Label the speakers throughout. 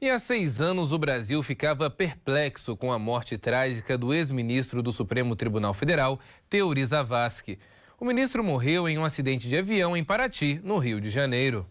Speaker 1: E há 6 anos o Brasil ficava perplexo com a morte trágica do ex-ministro do Supremo Tribunal Federal, Teori Zavascki. O ministro morreu em um acidente de avião em Paraty, no Rio de Janeiro.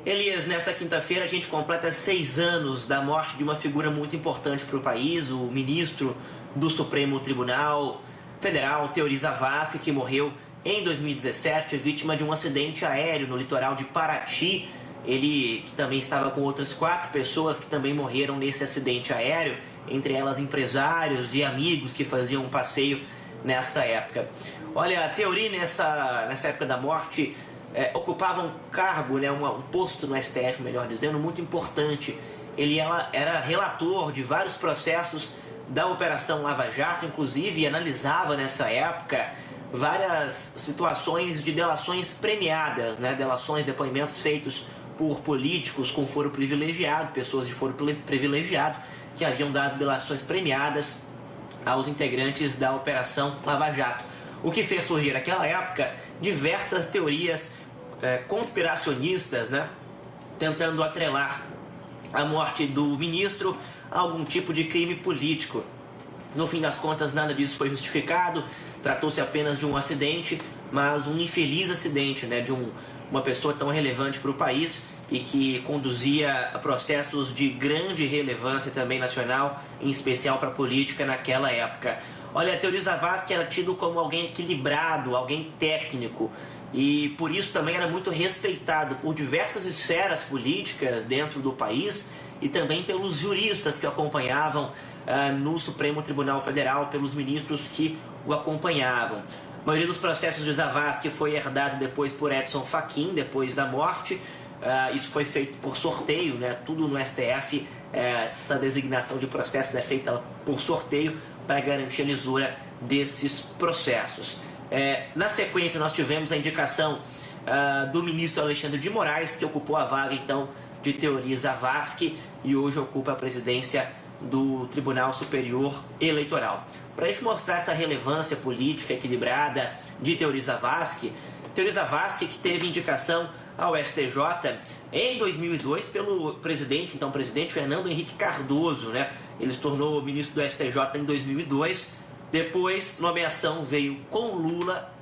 Speaker 2: Elias, nesta quinta-feira a gente completa 6 anos da morte de uma figura muito importante para o país, o ministro do Supremo Tribunal Federal, Teori Zavascki, que morreu em 2017, vítima de um acidente aéreo no litoral de Paraty. Ele que também estava com outras 4 pessoas que também morreram nesse acidente aéreo, entre elas empresários e amigos que faziam um passeio nessa época. Olha, a Teori nessa época da morte ocupava um cargo, um posto no STF, melhor dizendo, muito importante. Ele era relator de vários processos da Operação Lava Jato, inclusive analisava nessa época várias situações de delações premiadas, delações, depoimentos feitos por políticos com foro privilegiado, pessoas de foro privilegiado, que haviam dado delações premiadas aos integrantes da Operação Lava Jato. O que fez surgir naquela época diversas teorias conspiracionistas, tentando atrelar a morte do ministro a algum tipo de crime político. No fim das contas, nada disso foi justificado, tratou-se apenas de um acidente, mas um infeliz acidente, de uma pessoa tão relevante para o país e que conduzia a processos de grande relevância também nacional, em especial para a política naquela época. Olha, Teori Zavascki era tido como alguém equilibrado, alguém técnico, e por isso também era muito respeitado por diversas esferas políticas dentro do país e também pelos juristas que o acompanhavam no Supremo Tribunal Federal, pelos ministros que o acompanhavam. A maioria dos processos de Zavascki foi herdado depois por Edson Fachin, depois da morte. Isso foi feito por sorteio, tudo no STF, essa designação de processos é feita por sorteio para garantir a lisura desses processos. Na sequência, nós tivemos a indicação do ministro Alexandre de Moraes, que ocupou a vaga, então, de Teori Zavascki e hoje ocupa a presidência do Tribunal Superior Eleitoral. Para a gente mostrar essa relevância política equilibrada de Teori Zavascki que teve indicação ao STJ em 2002 pelo presidente Fernando Henrique Cardoso, Ele se tornou ministro do STJ em 2002. Depois, nomeação veio com Lula,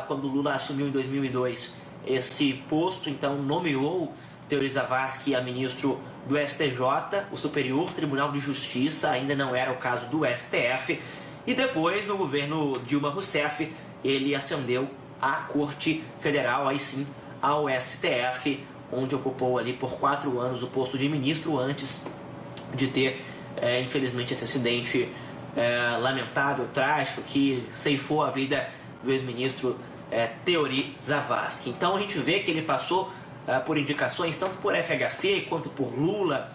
Speaker 2: quando Lula assumiu em 2002 esse posto, então nomeou Teori Zavascki a ministro do STJ, o Superior Tribunal de Justiça, ainda não era o caso do STF, e depois, no governo Dilma Rousseff, ele ascendeu à Corte Federal, aí sim, ao STF, onde ocupou ali por 4 anos o posto de ministro, antes de ter, infelizmente, esse acidente lamentável, trágico, que ceifou a vida do ex-ministro Teori Zavascki. Então a gente vê que ele passou por indicações tanto por FHC, quanto por Lula,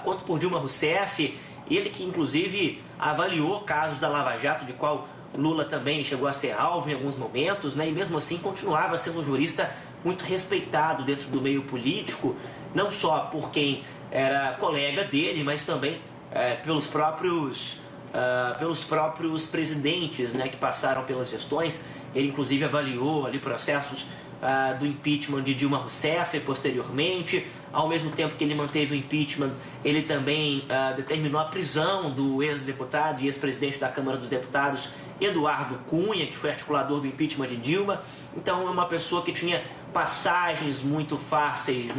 Speaker 2: quanto por Dilma Rousseff, ele que inclusive avaliou casos da Lava Jato, de qual Lula também chegou a ser alvo em alguns momentos, e mesmo assim continuava sendo um jurista muito respeitado dentro do meio político, não só por quem era colega dele, mas também pelos próprios presidentes que passaram pelas gestões. Ele inclusive avaliou ali processos do impeachment de Dilma Rousseff posteriormente. Ao mesmo tempo que ele manteve o impeachment, ele também determinou a prisão do ex-deputado e ex-presidente da Câmara dos Deputados, Eduardo Cunha, que foi articulador do impeachment de Dilma. Então é uma pessoa que tinha passagens muito fáceis,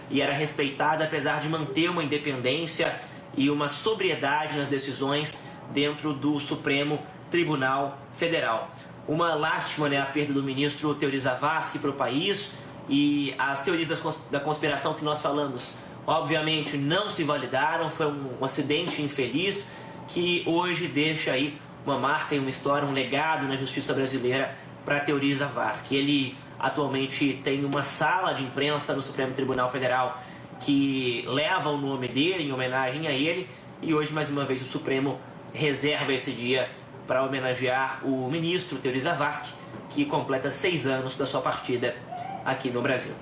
Speaker 2: e era respeitada apesar de manter uma independência e uma sobriedade nas decisões dentro do Supremo Tribunal Federal. Uma lástima, a perda do ministro Teori Zavascki para o país, e as teorias da conspiração que nós falamos, obviamente, não se validaram. Foi um acidente infeliz que hoje deixa aí uma marca e uma história, um legado na justiça brasileira para Teori Zavascki. Ele atualmente tem uma sala de imprensa no Supremo Tribunal Federal que leva o nome dele, em homenagem a ele, e hoje, mais uma vez, o Supremo reserva esse dia para homenagear o ministro Teori Zavascki, que completa 6 anos da sua partida aqui no Brasil.